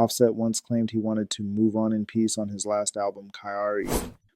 Offset once claimed he wanted to move on in peace on his last album, Cardi,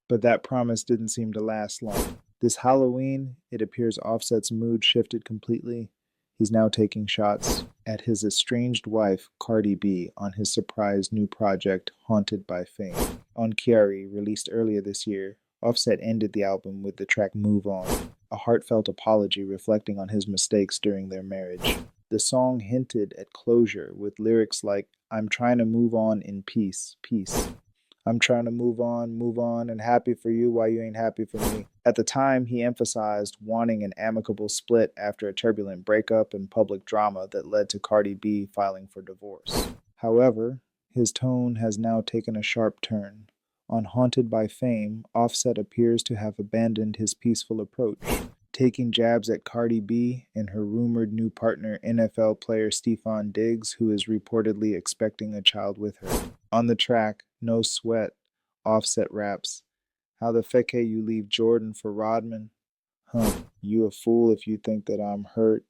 but that promise didn't seem to last long. This Halloween, it appears Offset's mood shifted completely. He's now taking shots at his estranged wife, Cardi B, on his surprise new project, Haunted by Fame. On Cardi, released earlier this year, Offset ended the album with the track Move On, a heartfelt apology reflecting on his mistakes during their marriage. The song hinted at closure with lyrics like, "I'm trying to move on in peace, peace. I'm trying to move on, and happy for you while you ain't happy for me." At the time, he emphasized wanting an amicable split after a turbulent breakup and public drama that led to Cardi B filing for divorce. However, his tone has now taken a sharp turn. On Haunted by Fame, Offset appears to have abandoned his peaceful approach, taking jabs at Cardi B and her rumored new partner, NFL player Stephon Diggs, who is reportedly expecting a child with her. On the track, No Sweat, Offset raps, "How the feck you leave Jordan for Rodman? You a fool if you think that I'm hurt.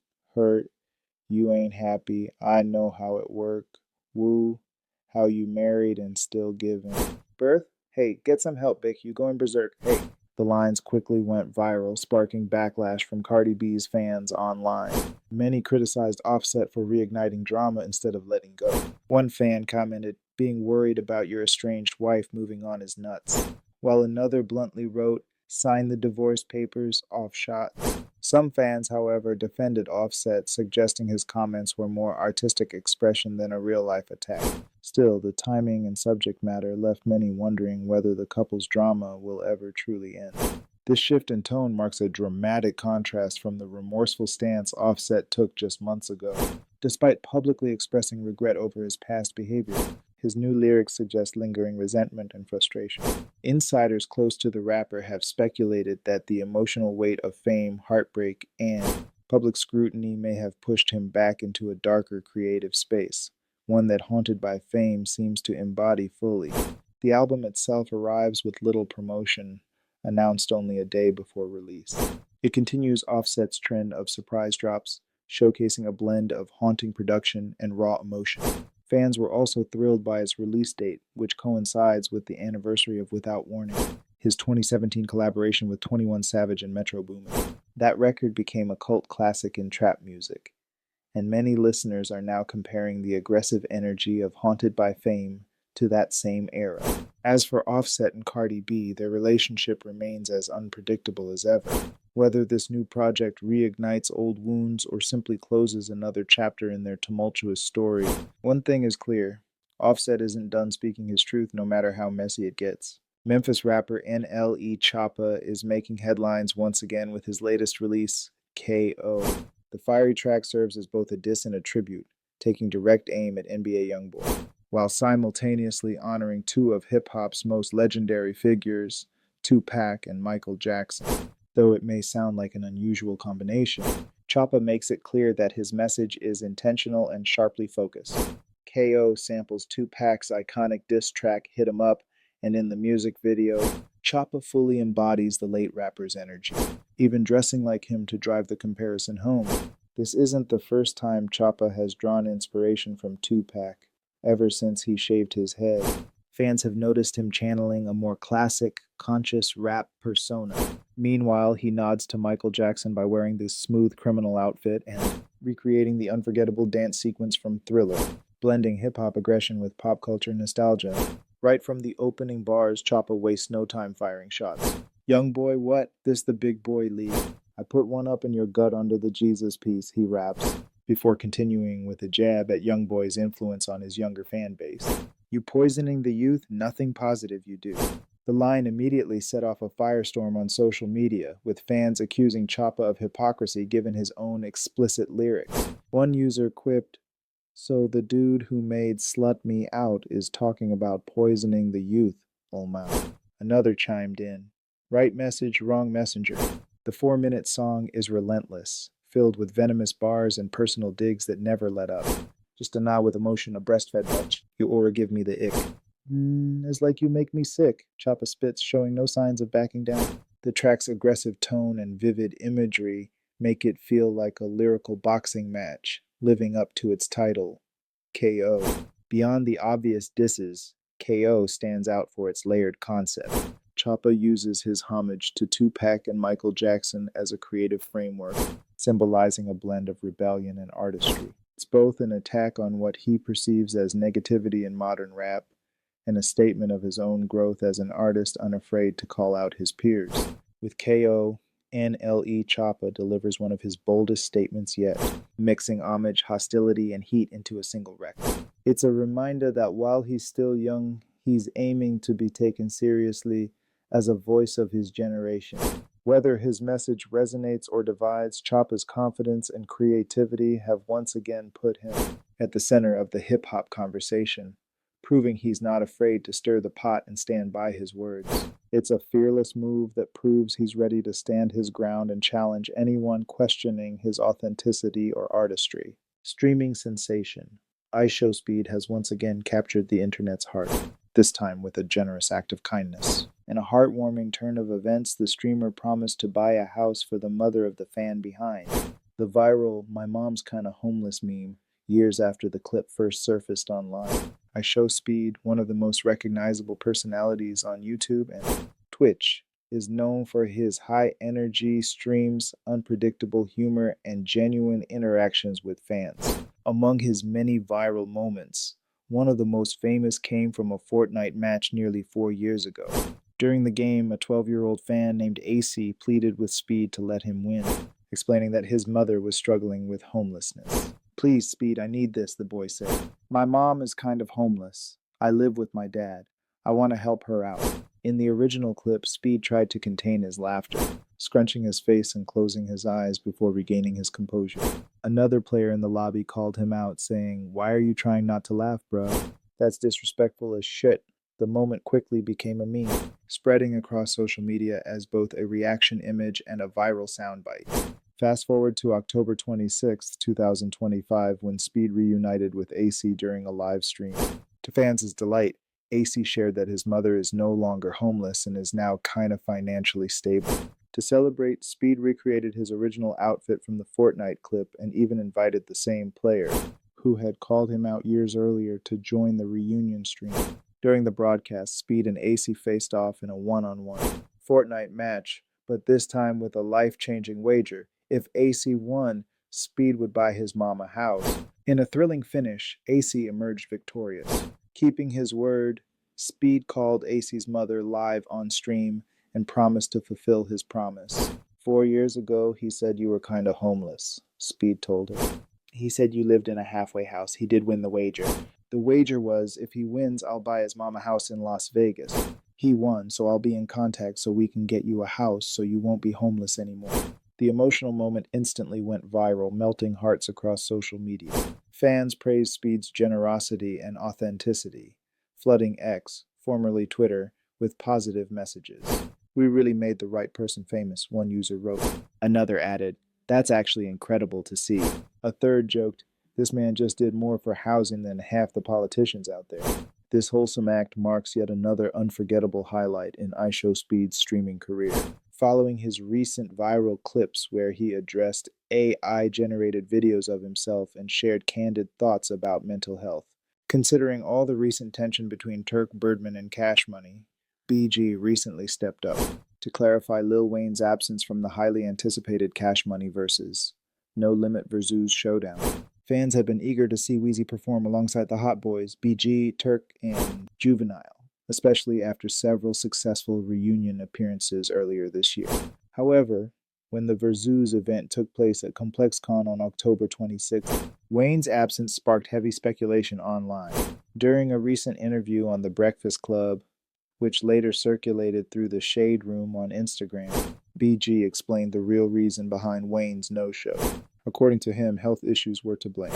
You ain't happy. I know how it work. Woo, how you married and still giving. Birth? Hey, get some help, Bick. You going berserk. Hey." The lines quickly went viral, sparking backlash from Cardi B's fans online. Many criticized Offset for reigniting drama instead of letting go. One fan commented, "Being worried about your estranged wife moving on is nuts," while another bluntly wrote, "Sign the divorce papers, off shot." Some fans, however, defended Offset, suggesting his comments were more artistic expression than a real-life attack. Still, the timing and subject matter left many wondering whether the couple's drama will ever truly end. This shift in tone marks a dramatic contrast from the remorseful stance Offset took just months ago. Despite publicly expressing regret over his past behavior, his new lyrics suggest lingering resentment and frustration. Insiders close to the rapper have speculated that the emotional weight of fame, heartbreak, and public scrutiny may have pushed him back into a darker creative space, one that Haunted by Fame seems to embody fully. The album itself arrives with little promotion, announced only a day before release. It continues Offset's trend of surprise drops, showcasing a blend of haunting production and raw emotion. Fans were also thrilled by its release date, which coincides with the anniversary of Without Warning, his 2017 collaboration with 21 Savage and Metro Boomin. That record became a cult classic in trap music, and many listeners are now comparing the aggressive energy of Haunted by Fame to that same era. As for Offset and Cardi B, their relationship remains as unpredictable as ever. Whether this new project reignites old wounds or simply closes another chapter in their tumultuous story, one thing is clear: Offset isn't done speaking his truth no matter how messy it gets. Memphis rapper NLE Choppa is making headlines once again with his latest release, KO. The fiery track serves as both a diss and a tribute, taking direct aim at NBA YoungBoy, while simultaneously honoring two of hip-hop's most legendary figures, Tupac and Michael Jackson. Though it may sound like an unusual combination, Choppa makes it clear that his message is intentional and sharply focused. KO samples Tupac's iconic diss track Hit 'Em Up, and in the music video, Choppa fully embodies the late rapper's energy, even dressing like him to drive the comparison home. This isn't the first time Choppa has drawn inspiration from Tupac, ever since he shaved his head. Fans have noticed him channeling a more classic, conscious rap persona. Meanwhile, he nods to Michael Jackson by wearing this smooth criminal outfit and recreating the unforgettable dance sequence from Thriller, blending hip-hop aggression with pop culture nostalgia. Right from the opening bars, Choppa wastes no time firing shots. "Young boy, what? This the big boy league. I put one up in your gut under the Jesus piece," he raps, before continuing with a jab at YoungBoy's influence on his younger fan base. "You poisoning the youth, nothing positive you do." The line immediately set off a firestorm on social media, with fans accusing Choppa of hypocrisy given his own explicit lyrics. One user quipped, "So the dude who made Slut Me Out is talking about poisoning the youth, lol." Another chimed in, "Right message, wrong messenger." The 4-minute song is relentless, filled with venomous bars and personal digs that never let up. "Just a nod with emotion, a breastfed bitch. You aura give me the ick. It's like you make me sick," Choppa spits, showing no signs of backing down. The track's aggressive tone and vivid imagery make it feel like a lyrical boxing match, living up to its title, KO. Beyond the obvious disses, KO stands out for its layered concept. Choppa uses his homage to Tupac and Michael Jackson as a creative framework, symbolizing a blend of rebellion and artistry. It's both an attack on what he perceives as negativity in modern rap and a statement of his own growth as an artist unafraid to call out his peers. With KO, NLE Choppa delivers one of his boldest statements yet, mixing homage, hostility, and heat into a single record. It's a reminder that while he's still young, he's aiming to be taken seriously as a voice of his generation. Whether his message resonates or divides, Choppa's confidence and creativity have once again put him at the center of the hip-hop conversation, proving he's not afraid to stir the pot and stand by his words. It's a fearless move that proves he's ready to stand his ground and challenge anyone questioning his authenticity or artistry. Streaming sensation IShowSpeed has once again captured the internet's heart, this time with a generous act of kindness. In a heartwarming turn of events, the streamer promised to buy a house for the mother of the fan behind. The viral "my mom's kinda homeless" meme, years after the clip first surfaced online. IShowSpeed, one of the most recognizable personalities on YouTube and Twitch, is known for his high-energy streams, unpredictable humor, and genuine interactions with fans. Among his many viral moments, one of the most famous came from a Fortnite match nearly 4 years ago. During the game, a 12-year-old fan named AC pleaded with Speed to let him win, explaining that his mother was struggling with homelessness. "Please, Speed, I need this," the boy said. "My mom is kind of homeless. I live with my dad. I want to help her out." In the original clip, Speed tried to contain his laughter, scrunching his face and closing his eyes before regaining his composure. Another player in the lobby called him out, saying, "Why are you trying not to laugh, bro? That's disrespectful as shit." The moment quickly became a meme, spreading across social media as both a reaction image and a viral soundbite. Fast forward to October 26, 2025, when Speed reunited with AC during a live stream. To fans' delight, AC shared that his mother is no longer homeless and is now kind of financially stable. To celebrate, Speed recreated his original outfit from the Fortnite clip and even invited the same player, who had called him out years earlier, to join the reunion stream. During the broadcast, Speed and AC faced off in a one-on-one Fortnite match, but this time with a life-changing wager. If AC won, Speed would buy his mom a house. In a thrilling finish, AC emerged victorious. Keeping his word, Speed called AC's mother live on stream and promised to fulfill his promise. 4 years ago, he said you were kinda homeless, Speed told her. He said you lived in a halfway house. He did win the wager. The wager was, if he wins, I'll buy his mom a house in Las Vegas. He won, so I'll be in contact so we can get you a house so you won't be homeless anymore. The emotional moment instantly went viral, melting hearts across social media. Fans praised Speed's generosity and authenticity, flooding X, formerly Twitter, with positive messages. "We really made the right person famous," one user wrote. Another added, "That's actually incredible to see." A third joked, "This man just did more for housing than half the politicians out there." This wholesome act marks yet another unforgettable highlight in IShowSpeed's streaming career. Following his recent viral clips where he addressed AI-generated videos of himself and shared candid thoughts about mental health. Considering all the recent tension between Turk Birdman and Cash Money, BG recently stepped up to clarify Lil Wayne's absence from the highly anticipated Cash Money Verzuz, No Limit Verzuz showdown. Fans have been eager to see Weezy perform alongside the Hot Boys, BG, Turk, and Juvenile, especially after several successful reunion appearances earlier this year. However, when the Verzuz event took place at ComplexCon on October 26th, Wayne's absence sparked heavy speculation online. During a recent interview on The Breakfast Club, which later circulated through the Shade Room on Instagram, BG explained the real reason behind Wayne's no-show. According to him, health issues were to blame.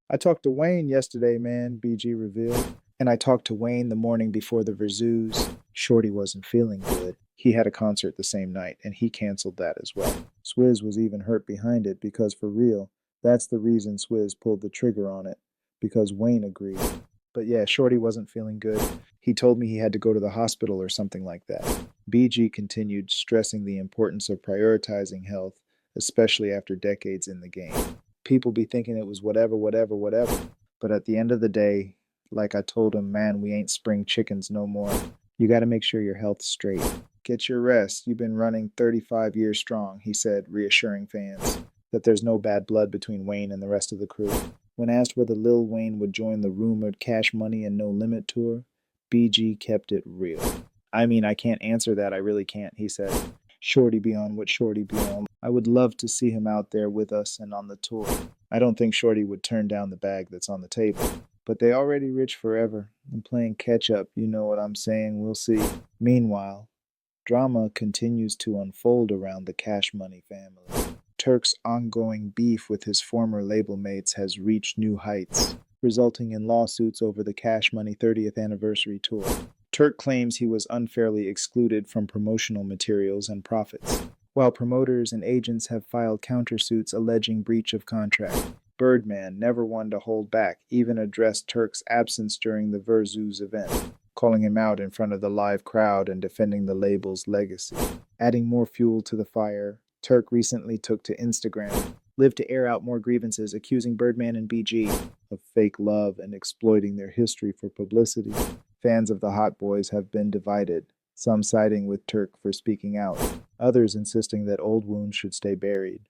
"I talked to Wayne yesterday, man," BG revealed. "And I talked to Wayne the morning before the Verzuz. Shorty wasn't feeling good. He had a concert the same night, and he canceled that as well. Swizz was even hurt behind it because, for real, that's the reason Swizz pulled the trigger on it, because Wayne agreed. But yeah, Shorty wasn't feeling good. He told me he had to go to the hospital or something like that." BG continued, stressing the importance of prioritizing health, especially after decades in the game. "People be thinking it was whatever, but at the end of the day, Like I told him, man, we ain't spring chickens no more. You gotta make sure your health's straight. Get your rest. You've been running 35 years strong, he said, reassuring fans that there's no bad blood between Wayne and the rest of the crew. When asked whether Lil Wayne would join the rumored Cash Money and No Limit tour, BG kept it real. I mean, I can't answer that, I really can't, he said. Shorty be on what Shorty be on. I would love to see him out there with us and on the tour. I don't think Shorty would turn down the bag that's on the table. But they already rich forever. I'm playing catch up, you know what I'm saying, we'll see. Meanwhile, drama continues to unfold around the Cash Money family. Turk's ongoing beef with his former label mates has reached new heights, resulting in lawsuits over the Cash Money 30th anniversary tour. Turk claims he was unfairly excluded from promotional materials and profits, while promoters and agents have filed countersuits alleging breach of contract. Birdman, never one to hold back, even addressed Turk's absence during the Verzuz event, calling him out in front of the live crowd and defending the label's legacy. Adding more fuel to the fire, Turk recently took to Instagram, lived to air out more grievances, accusing Birdman and BG of fake love and exploiting their history for publicity. Fans of the Hot Boys have been divided, some siding with Turk for speaking out, others insisting that old wounds should stay buried.